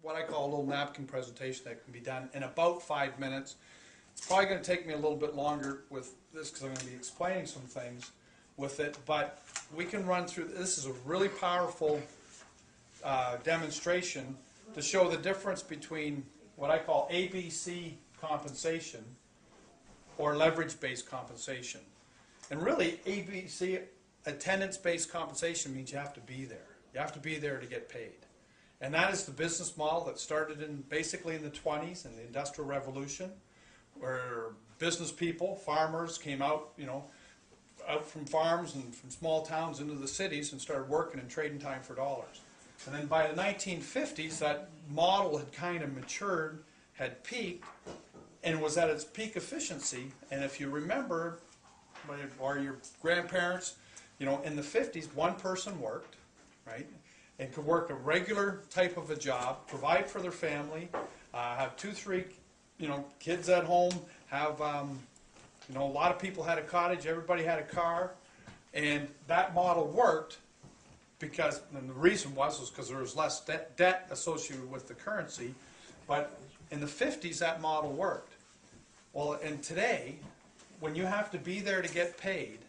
what I call a little napkin presentation that can be done in about 5 minutes. It's probably going to take me a little bit longer with this because I'm going to be explaining some things with it, but we can run through. This is a really powerful demonstration to show the difference between what I call ABC compensation or leverage-based compensation. And really, ABC, attendance-based compensation, means you have to be there. You have to be there to get paid. And that is the business model that started basically in the 20s in the Industrial Revolution, where business people, farmers, came out, out from farms and from small towns into the cities and started working and trading time for dollars. And then by the 1950s, that model had kind of matured, had peaked, and was at its peak efficiency. And if you remember, or your grandparents, in the 50s, one person worked, right, and could work a regular type of a job, provide for their family, have 2, 3, kids at home, have, a lot of people had a cottage, everybody had a car, and that model worked because, and the reason was because there was less debt associated with the currency, but in the 50s that model worked. Well, and today, when you have to be there to get paid,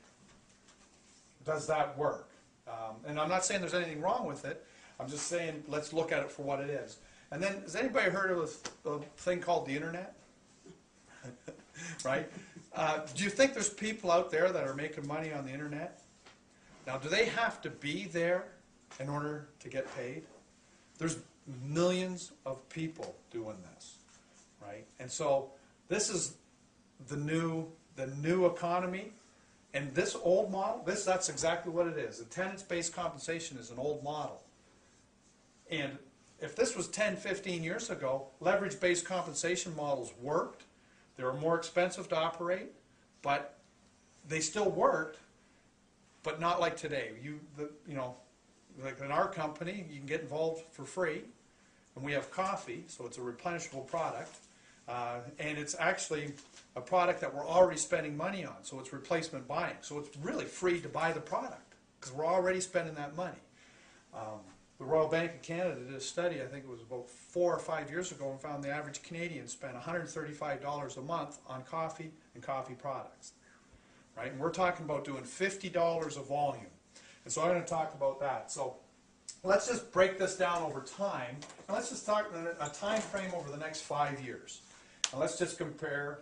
does that work? And I'm not saying there's anything wrong with it. I'm just saying let's look at it for what it is. And then, has anybody heard of a thing called the internet? Right? Do you think there's people out there that are making money on the internet? Now, do they have to be there in order to get paid? There's millions of people doing this, right? And so this is the new economy. And this old model, that's exactly what it is. Attendance-based compensation is an old model. And if this was 10, 15 years ago, leverage-based compensation models worked. They were more expensive to operate, but they still worked, but not like today. Like in our company, you can get involved for free, and we have coffee, so it's a replenishable product. And it's actually a product that we're already spending money on, so it's replacement buying. So it's really free to buy the product because we're already spending that money. The Royal Bank of Canada did a study, I think it was about 4 or 5 years ago, and found the average Canadian spent $135 a month on coffee and coffee products. Right? And we're talking about doing $50 of volume. And so I'm going to talk about that. So let's just break this down over time. And let's just talk a time frame over the next 5 years. And let's just compare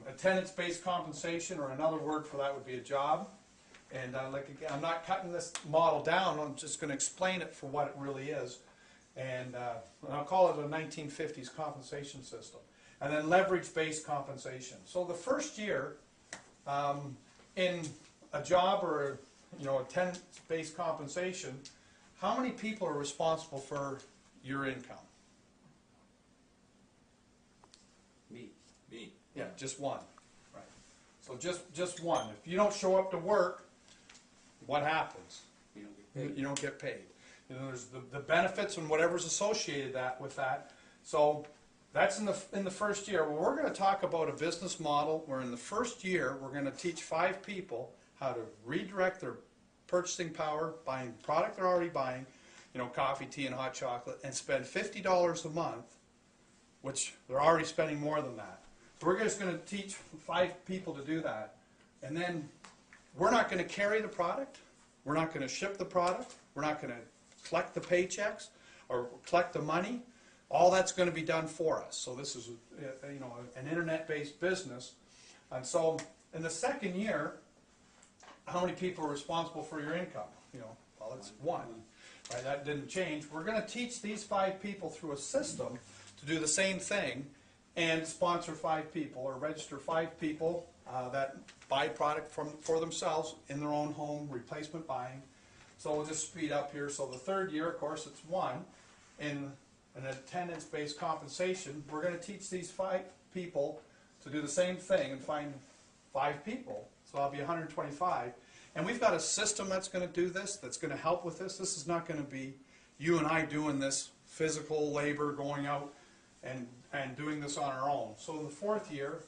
attendance-based compensation, or another word for that would be a job. And again, I'm not cutting this model down. I'm just going to explain it for what it really is. And I'll call it a 1950s compensation system. And then leverage-based compensation. So the first year in a job or attendance-based compensation, how many people are responsible for your income? Me. Yeah, just one. Right. So just one. If you don't show up to work, what happens? You don't get paid. There's the benefits and whatever's associated with that. So that's in the first year. Well, we're going to talk about a business model where in the first year we're going to teach 5 people how to redirect their purchasing power, buying product they're already buying, coffee, tea, and hot chocolate, and spend $50 a month, which they're already spending more than that. So we're just going to teach 5 people to do that. And then we're not going to carry the product. We're not going to ship the product. We're not going to collect the paychecks or collect the money. All that's going to be done for us. So this is an internet-based business. And so in the second year, how many people are responsible for your income? Well, it's 1. Right, that didn't change. We're going to teach these 5 people through a system to do the same thing and sponsor 5 people or register 5 people that buy product for themselves in their own home, replacement buying. So we'll just speed up here. So the third year, of course, it's 1. In an attendance-based compensation, we're going to teach these 5 people to do the same thing and find 5 people. So that'll be 125. And we've got a system that's going to do this, that's going to help with this. This is not going to be you and I doing this physical labor, going out and doing this on our own. So in the fourth year,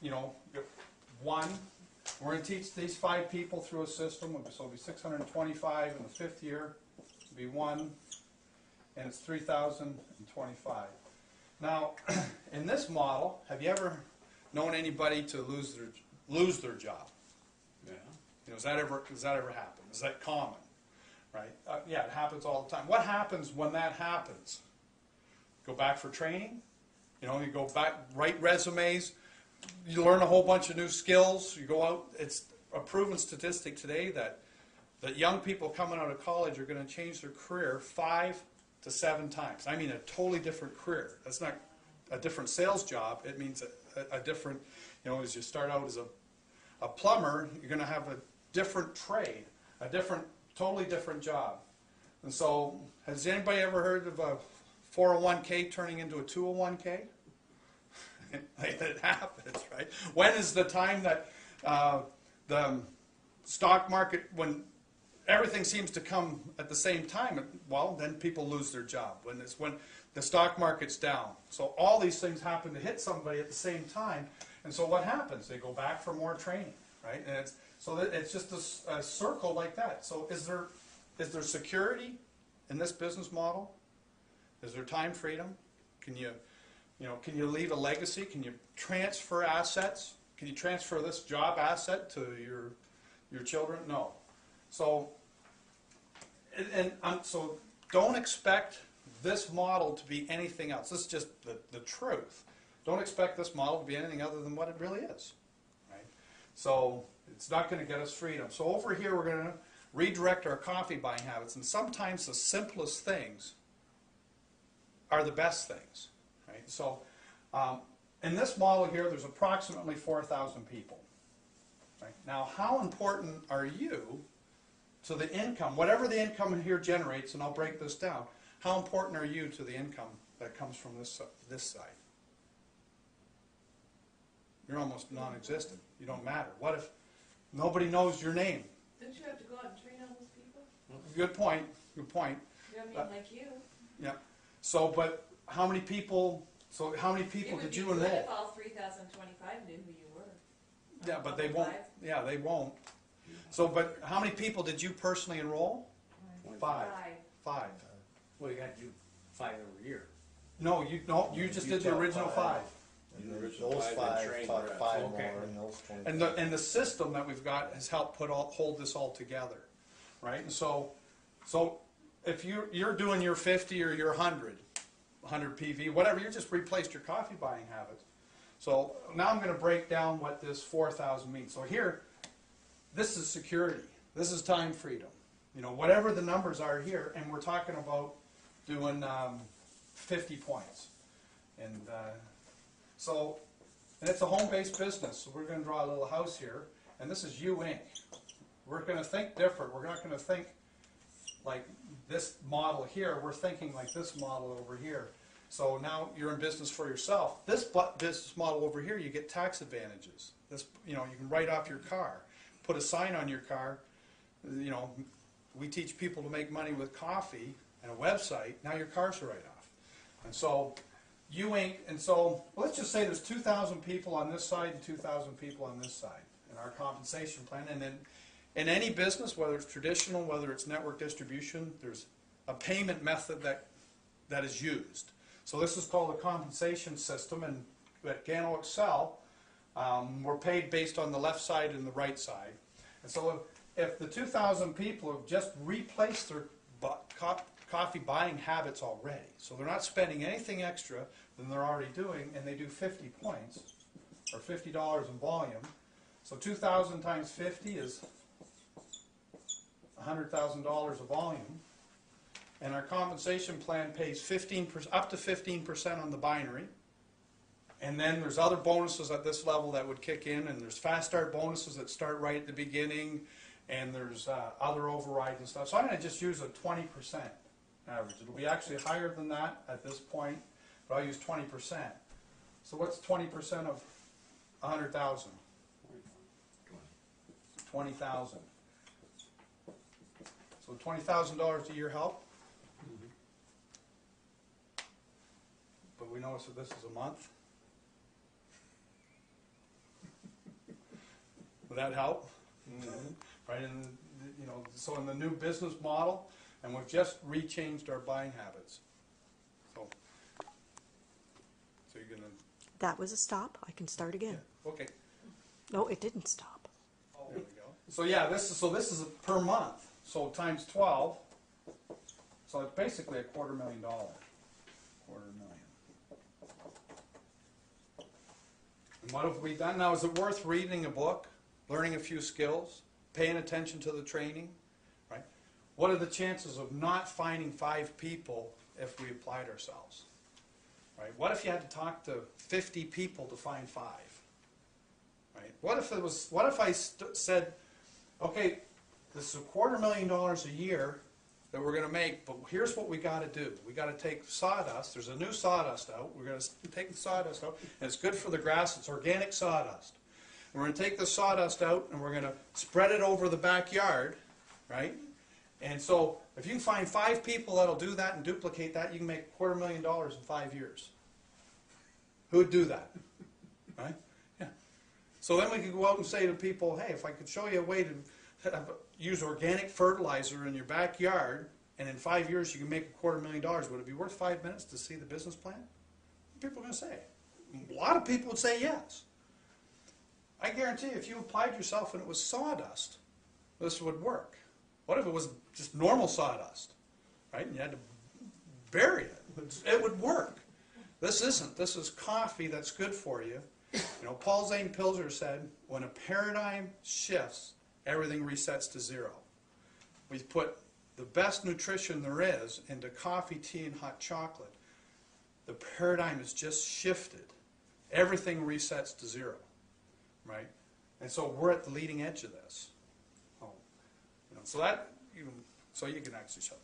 1, we're going to teach these 5 people through a system, so it'll be 625. In the 5th year, it'll be 1. and it's 3,025. Now, in this model, have you ever known anybody to lose their job? Yeah. You know, does that ever happen? Is that common? Right? Yeah, it happens all the time. What happens when that happens? Go back for training. You know, you go back, write resumes. You learn a whole bunch of new skills. You go out. It's a proven statistic today that young people coming out of college are going to change their career 5 to 7 times. I mean, a totally different career. That's not a different sales job. It means a different, you know, as you start out as a plumber, you're going to have a different trade, a totally different job. And so, has anybody ever heard of a 401k turning into a 201k? It happens, right? When is the time that the stock market, when everything seems to come at the same time, well, then people lose their job. When the stock market's down. So all these things happen to hit somebody at the same time. And so what happens? They go back for more training, right? And it's just a circle like that. So is there security in this business model? Is there time freedom? Can you leave a legacy? Can you transfer assets? Can you transfer this job asset to your children? No. So, so don't expect this model to be anything else. This is just the truth. Don't expect this model to be anything other than what it really is. Right? So it's not going to get us freedom. So over here we're going to redirect our coffee buying habits, and sometimes the simplest things are the best things. Right? So in this model here, there's approximately 4,000 people. Right? Now, how important are you to the income, whatever the income here generates, and I'll break this down, how important are you to the income that comes from this side? You're almost non-existent. You don't matter. What if nobody knows your name? Don't you have to go out and train all those people? Good point. Good point. You know what I mean, like you. Yeah. So, but how many people? So, how many people did you enroll? It would be good if all 3,025 knew who you were. Yeah, but they won't. Yeah, they won't. So, but how many people did you personally enroll? 5. 5. Well, you got to do 5 every year. No, you just did the original 5. And the original Those 5 trained taught reps. 5 Okay. more, and those 20. And the system that we've got has helped hold this all together, right? And so if you're doing your 50 or your 100 PV, whatever, you just replaced your coffee buying habits. So now I'm going to break down what this 4,000 means. So here, this is security. This is time freedom. You know, whatever the numbers are here, and we're talking about doing 50 points. And and it's a home-based business, so we're going to draw a little house here, and this is you Inc. We're going to think different. We're not going to think like this model here. We're thinking like this model over here. So now you're in business for yourself. This business model over here, you get tax advantages. This, you know, you can write off your car, put a sign on your car. You know, we teach people to make money with coffee and a website. Now your car's a write-off, and so. You Inc. And so let's just say there's 2,000 people on this side and 2,000 people on this side in our compensation plan. And then in any business, whether it's traditional, whether it's network distribution, there's a payment method that is used. So this is called a compensation system. And at Gano Excel, we're paid based on the left side and the right side. And so if the 2,000 people have just replaced their coffee buying habits already, so they're not spending anything extra than they're already doing, and they do 50 points, or $50 in volume. So 2,000 times 50 is $100,000 of volume, and our compensation plan pays 15%, up to 15% on the binary, and then there's other bonuses at this level that would kick in, and there's fast start bonuses that start right at the beginning, and there's other overrides and stuff. So I'm going to just use a 20% average. It'll be actually higher than that at this point, but I'll use 20%. So what's 20% of 100,000? 20,000. So $20,000 a year help? Mm-hmm. But we notice that this is a month. Would that help? Mm-hmm. Right, and you know, so in the new business model, And we've just rechanged our buying habits. So you're gonna, That was a stop. I can start again. okay. No, it didn't stop. There we go. So yeah, this is per month. So times 12. So it's basically $250,000. $250,000. And what have we done now? Is it worth reading a book, learning a few skills, paying attention to the training, right? What are the chances of not finding 5 people if we applied ourselves, right? What if you had to talk to 50 people to find 5, right? What if I said, okay, this is $250,000 a year that we're going to make, but here's what we got to do. We got to take sawdust. There's a new sawdust out. We're going to take the sawdust out, and it's good for the grass. It's organic sawdust. And we're going to take the sawdust out, and we're going to spread it over the backyard, right? And so if you can find 5 people that'll do that and duplicate that, you can make $250,000 in 5 years. Who would do that? Right? Yeah. So then we could go out and say to people, hey, if I could show you a way to use organic fertilizer in your backyard, and in 5 years you can make $250,000, would it be worth 5 minutes to see the business plan? People are going to say. A lot of people would say yes. I guarantee if you applied yourself and it was sawdust, this would work. What if it was just normal sawdust, right? And you had to bury it. It would work. This isn't. This is coffee that's good for you. You know, Paul Zane Pilzer said, when a paradigm shifts, everything resets to 0. We put the best nutrition there is into coffee, tea, and hot chocolate. The paradigm has just shifted. Everything resets to 0, right? And so we're at the leading edge of this. Oh, you know, so you can actually shut